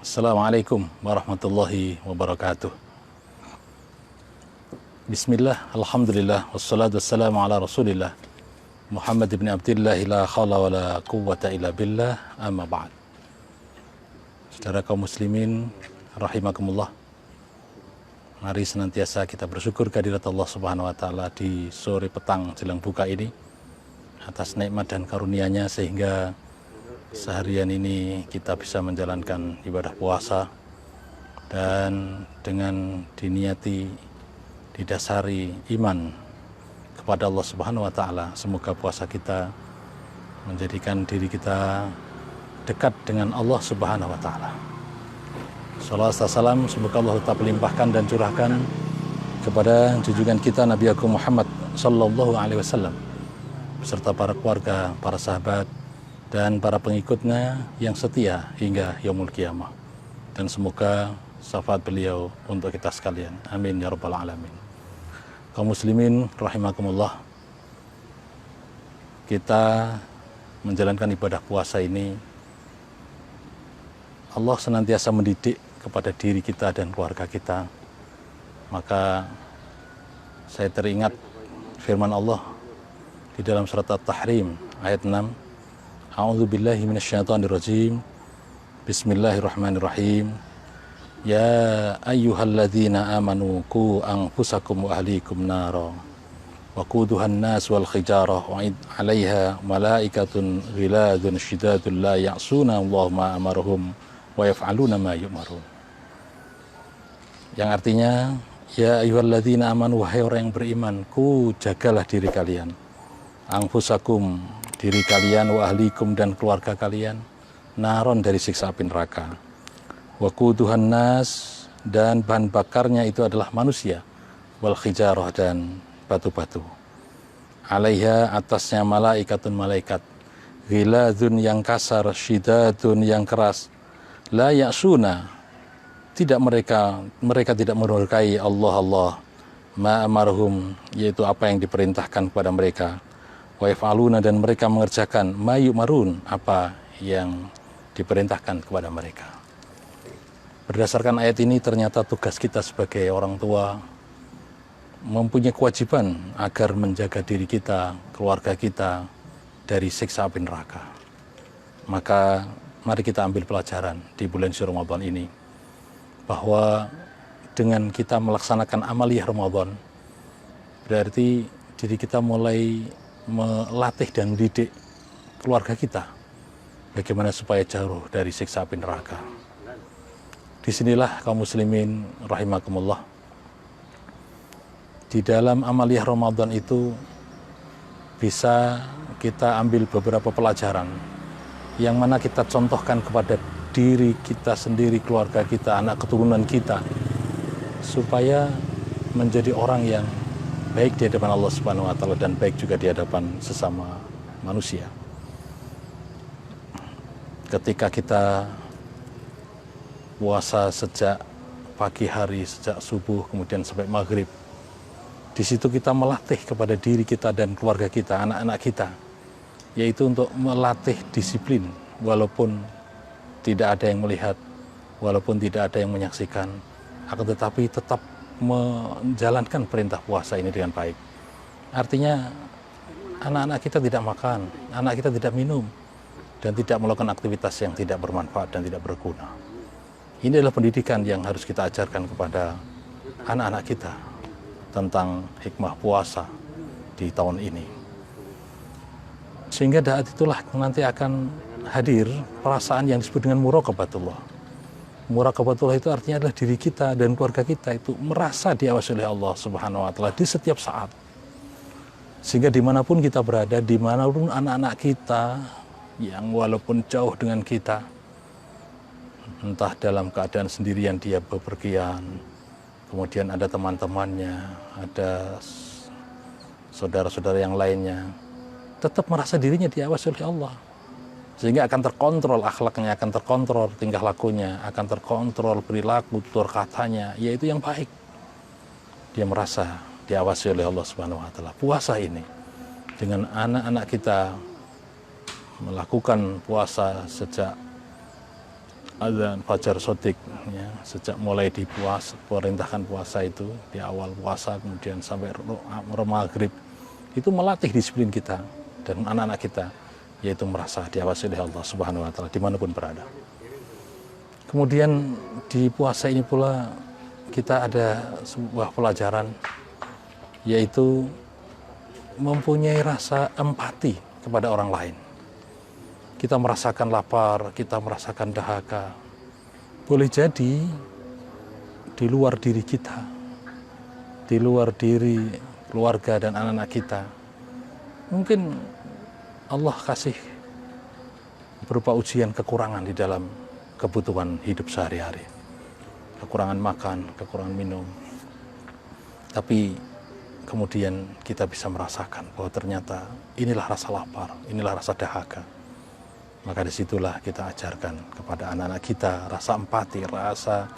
Assalamualaikum warahmatullahi wabarakatuh. Bismillah, alhamdulillah, wassalatu wassalamu ala rasulillah Muhammad ibn Abdillah, la khawla wa la quwwata illa billah, amma ba'd. Saudara kaum muslimin rahimakumullah, mari senantiasa kita bersyukur kehadirat Allah subhanahu wa ta'ala di sore petang jelang buka ini atas nikmat dan karunia-Nya sehingga seharian ini kita bisa menjalankan ibadah puasa dan dengan diniati, didasari iman kepada Allah Subhanahu wa Ta'ala. Semoga puasa kita menjadikan diri kita dekat dengan Allah Subhanahu wa Ta'ala. Salawat dan salam semoga Allah tetap limpahkan dan curahkan kepada junjungan kita Nabi Agung Muhammad sallallahu alaihi wasallam beserta para keluarga, para sahabat dan para pengikutnya yang setia hingga yaumul qiyamah. Dan semoga syafaat beliau untuk kita sekalian. Amin ya rabbal alamin. Kaum muslimin rahimakumullah, kita menjalankan ibadah puasa ini, Allah senantiasa mendidik kepada diri kita dan keluarga kita. Maka saya teringat firman Allah di dalam surat At-Tahrim ayat 6. A'udzu billahi minasyaitonir rajim. Bismillahirrahmanirrahim. Ya ayyuhalladzina amanu qu anfusakum wa ahlikum nara wa quduhan nas wal hijarah wa 'alaiha malaikatun ghiladun syidadun la ya'suna Allah ma amarahum wa yaf'aluna ma yu'marun. Yang artinya, ya ayyuhalladzina amanu, wahai orang yang beriman, ku jagalah diri kalian, anfusakum, diri kalian, wa ahlikum, dan keluarga kalian, naron, dari siksa api neraka, wa quduhan nas, dan bahan bakarnya itu adalah manusia, wal hijarah, dan batu-batu, alaiha, atasnya malaikatun, malaikat, ghiladun, yang kasar, syidadun, yang keras, la ya'suna, tidak mereka tidak mendurhakai Allah ma amarhum, yaitu apa yang diperintahkan kepada mereka, wa yaf'aluna, dan mereka mengerjakan ma yu'marun, apa yang diperintahkan kepada mereka. Berdasarkan ayat ini, ternyata tugas kita sebagai orang tua mempunyai kewajiban agar menjaga diri kita, keluarga kita dari siksa api neraka. Maka mari kita ambil pelajaran di bulan suci Ramadan ini, bahwa dengan kita melaksanakan amaliyah Ramadan, berarti diri kita mulai melatih dan mendidik keluarga kita bagaimana supaya jauh dari siksa api neraka. Disinilah kaum muslimin rahimakumullah, di dalam amaliyah Ramadan itu bisa kita ambil beberapa pelajaran yang mana kita contohkan kepada diri kita sendiri, keluarga kita, anak keturunan kita, supaya menjadi orang yang baik di hadapan Allah Subhanahu wa Ta'ala dan baik juga di hadapan sesama manusia. Ketika kita puasa sejak pagi hari, sejak subuh kemudian sampai maghrib, di situ kita melatih kepada diri kita dan keluarga kita, anak-anak kita, yaitu untuk melatih disiplin, walaupun tidak ada yang melihat, walaupun tidak ada yang menyaksikan, akan tetapi tetap menjalankan perintah puasa ini dengan baik. Artinya anak-anak kita tidak makan, anak kita tidak minum, dan tidak melakukan aktivitas yang tidak bermanfaat dan tidak berguna. Ini adalah pendidikan yang harus kita ajarkan kepada anak-anak kita tentang hikmah puasa di tahun ini. Sehingga saat itulah nanti akan hadir perasaan yang disebut dengan muraqabatullah. Muraqabatullah itu artinya adalah diri kita dan keluarga kita itu merasa diawasi oleh Allah Subhanahu wa Ta'ala di setiap saat. Sehingga dimanapun kita berada, dimanapun anak-anak kita yang walaupun jauh dengan kita, entah dalam keadaan sendirian dia bepergian, kemudian ada teman-temannya, ada saudara-saudara yang lainnya, tetap merasa dirinya diawasi oleh Allah. Sehingga akan terkontrol akhlaknya, akan terkontrol tingkah lakunya, akan terkontrol perilaku, tutur katanya, yaitu yang baik. Dia merasa diawasi oleh Allah Subhanahu wa Ta'ala. Puasa ini dengan anak-anak kita melakukan puasa sejak azan fajar sodik, ya, sejak mulai perintahkan puasa itu di awal puasa kemudian sampai maghrib, itu melatih disiplin kita dan anak-anak kita, yaitu merasa diawasi oleh Allah Subhanahu wa Ta'ala dimanapun berada. Kemudian di puasa ini pula kita ada sebuah pelajaran, yaitu mempunyai rasa empati kepada orang lain. Kita merasakan lapar, kita merasakan dahaga. Boleh jadi di luar diri kita, di luar diri keluarga dan anak-anak kita, mungkin Allah kasih berupa ujian kekurangan di dalam kebutuhan hidup sehari-hari. Kekurangan makan, kekurangan minum. Tapi kemudian kita bisa merasakan bahwa ternyata inilah rasa lapar, inilah rasa dahaga. Maka disitulah kita ajarkan kepada anak-anak kita rasa empati, rasa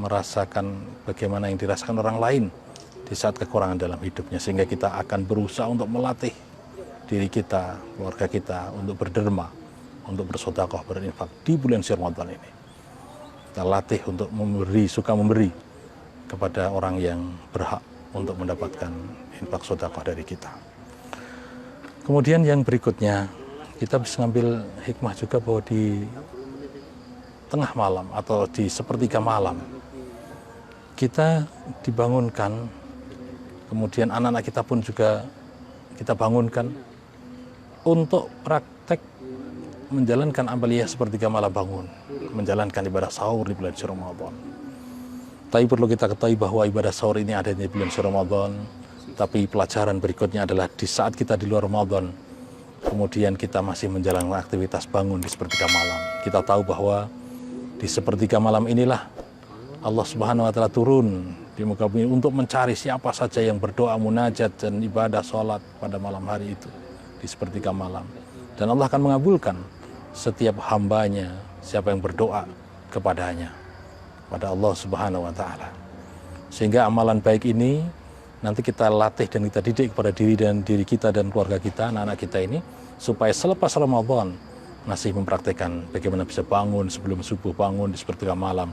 merasakan bagaimana yang dirasakan orang lain di saat kekurangan dalam hidupnya, sehingga kita akan berusaha untuk melatih diri kita, keluarga kita untuk berderma, untuk bersedekah, berinfak di bulan suci Ramadan ini. Kita latih untuk memberi, suka memberi kepada orang yang berhak untuk mendapatkan infak sedekah dari kita. Kemudian yang berikutnya, kita bisa ngambil hikmah juga bahwa di tengah malam atau di sepertiga malam kita dibangunkan, kemudian anak-anak kita pun juga kita bangunkan untuk praktek menjalankan amaliyah sepertiga malam bangun, menjalankan ibadah sahur di bulan suci Ramadan. Tapi perlu kita ketahui bahwa ibadah sahur ini ada di bulan suci Ramadan, tapi pelajaran berikutnya adalah di saat kita di luar Ramadan, kemudian kita masih menjalankan aktivitas bangun di sepertiga malam. Kita tahu bahwa di sepertiga malam inilah Allah Subhanahu wa Ta'ala turun di muka bumi untuk mencari siapa saja yang berdoa, munajat dan ibadah sholat pada malam hari itu di sepertiga malam. Dan Allah akan mengabulkan setiap hambanya, siapa yang berdoa kepadanya, pada Allah Subhanahu wa Ta'ala. Sehingga amalan baik ini nanti kita latih dan kita didik kepada diri kita dan keluarga kita, anak-anak kita ini, supaya selepas Ramadan masih mempraktikkan bagaimana bisa bangun sebelum subuh, bangun di sepertiga malam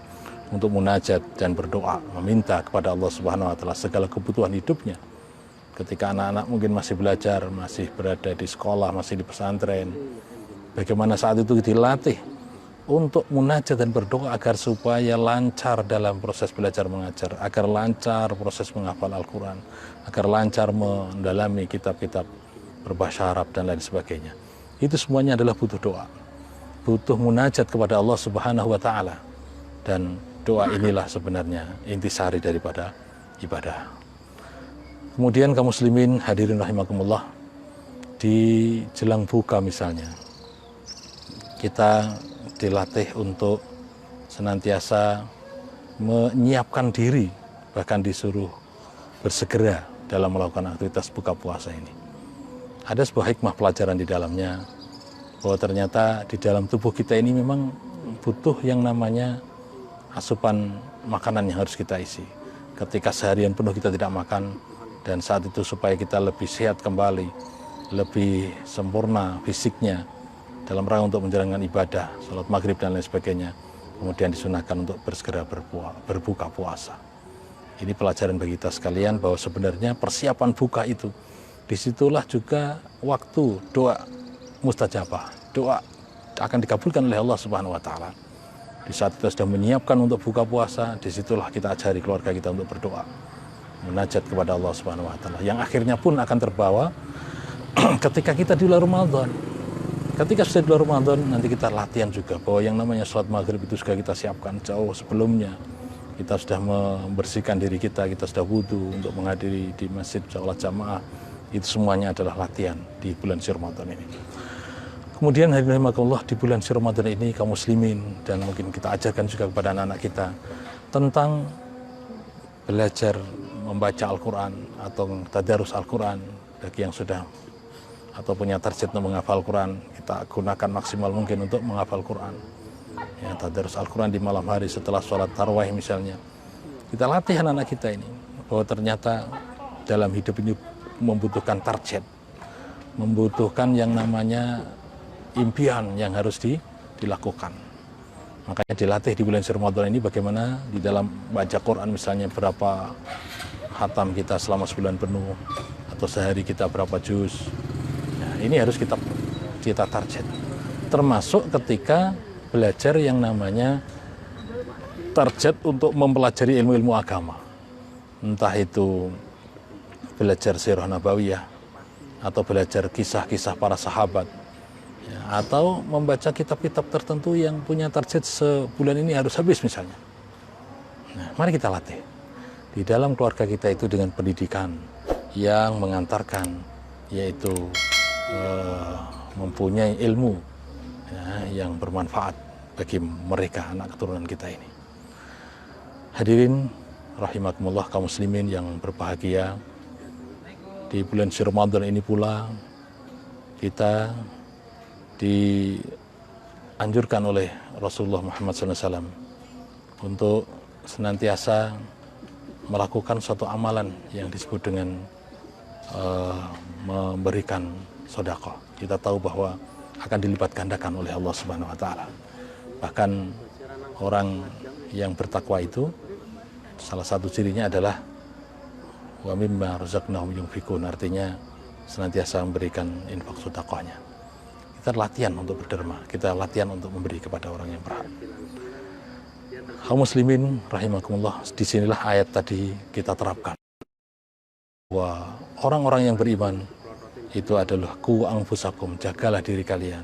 untuk munajat dan berdoa, meminta kepada Allah Subhanahu wa Ta'ala segala kebutuhan hidupnya. Ketika anak-anak mungkin masih belajar, masih berada di sekolah, masih di pesantren, bagaimana saat itu dilatih untuk munajat dan berdoa agar supaya lancar dalam proses belajar mengajar, agar lancar proses menghafal Al-Quran, agar lancar mendalami kitab-kitab berbahasa Arab dan lain sebagainya. Itu semuanya adalah butuh doa, butuh munajat kepada Allah Subhanahu wa Ta'ala. Dan doa inilah sebenarnya intisari daripada ibadah. Kemudian kaum muslimin hadirin rahimakumullah, di jelang buka misalnya, kita dilatih untuk senantiasa menyiapkan diri, bahkan disuruh bersegera dalam melakukan aktivitas buka puasa ini. Ada sebuah hikmah pelajaran di dalamnya, bahwa ternyata di dalam tubuh kita ini memang butuh yang namanya asupan makanan yang harus kita isi. Ketika seharian penuh kita tidak makan, dan saat itu supaya kita lebih sehat kembali, lebih sempurna fisiknya, dalam rangka untuk menjalankan ibadah, sholat maghrib dan lain sebagainya, kemudian disunahkan untuk bersegera berbuka puasa. Ini pelajaran bagi kita sekalian bahwa sebenarnya persiapan buka itu, disitulah juga waktu doa mustajabah, doa akan dikabulkan oleh Allah Subhanahu wa Ta'ala. Di saat kita sudah menyiapkan untuk buka puasa, disitulah kita ajari keluarga kita untuk berdoa, munajat kepada Allah Subhanahu wa Ta'ala, yang akhirnya pun akan terbawa ketika kita di bulan Ramadan. Ketika sudah di bulan Ramadan, nanti kita latihan juga bahwa yang namanya sholat maghrib itu sudah kita siapkan jauh sebelumnya. Kita sudah membersihkan diri kita sudah wudu untuk menghadiri di masjid sholat jamaah. Itu semuanya adalah latihan di bulan suci Ramadan ini. Kemudian hadirin rahimakumullah, di bulan suci Ramadan ini kaum muslimin, dan mungkin kita ajarkan juga kepada anak-anak kita tentang belajar membaca Al-Quran atau tadarus Al-Quran. Bagi yang sudah atau punya target untuk menghafal Al-Quran, kita gunakan maksimal mungkin untuk menghafal Al-Quran. Ya, tadarus Al-Quran di malam hari setelah sholat tarawih misalnya. Kita latih anak-anak kita ini bahwa ternyata dalam hidup ini membutuhkan target, membutuhkan yang namanya impian yang harus dilakukan. Makanya dilatih di bulan suci Ramadan ini bagaimana di dalam baca Quran misalnya berapa khatam kita selama sebulan penuh, atau sehari kita berapa juz. Nah, ini harus kita target. Termasuk ketika belajar yang namanya target untuk mempelajari ilmu-ilmu agama. Entah itu belajar sirah nabawiyah, atau belajar kisah-kisah para sahabat, ya, atau membaca kitab-kitab tertentu yang punya target sebulan ini harus habis misalnya. Nah, mari kita latih di dalam keluarga kita itu dengan pendidikan yang mengantarkan, yaitu mempunyai ilmu ya, yang bermanfaat bagi mereka, anak keturunan kita ini. Hadirin rahimakumullah, kaum muslimin yang berbahagia, di bulan suci Ramadan ini pula kita dianjurkan oleh Rasulullah Muhammad SAW untuk senantiasa melakukan suatu amalan yang disebut dengan memberikan sedekah. Kita tahu bahwa akan dilipat gandakan oleh Allah Subhanahu wa taala. Bahkan orang yang bertakwa itu salah satu cirinya adalah wa mimma razaqnahum yunfikun, artinya senantiasa memberikan infak sedekahnya. Kita latihan untuk berderma, kita latihan untuk memberi kepada orang yang berhak. Kaum muslimin rahimakumullah, disinilah ayat tadi kita terapkan bahwa orang-orang yang beriman itu adalah ku anfusakum, jagalah diri kalian,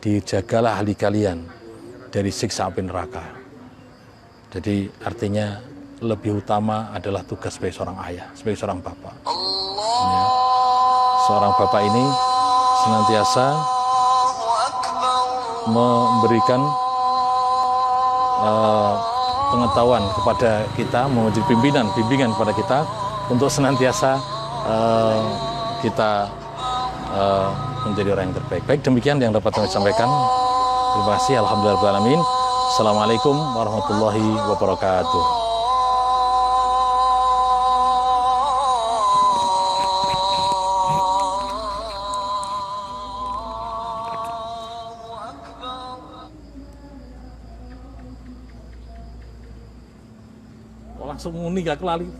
dijagalah ahli kalian dari siksa api neraka. Jadi artinya lebih utama adalah tugas sebagai seorang ayah, sebagai seorang bapak. Ya. Seorang bapak ini senantiasa memberikan pengetahuan kepada kita, memberi bimbingan kepada kita untuk senantiasa kita menjadi orang yang terbaik. Baik, demikian yang dapat kami sampaikan. Terima kasih. Alhamdulillahirrahmanirrahim. Assalamualaikum warahmatullahi wabarakatuh. Langsung muni gak kelali.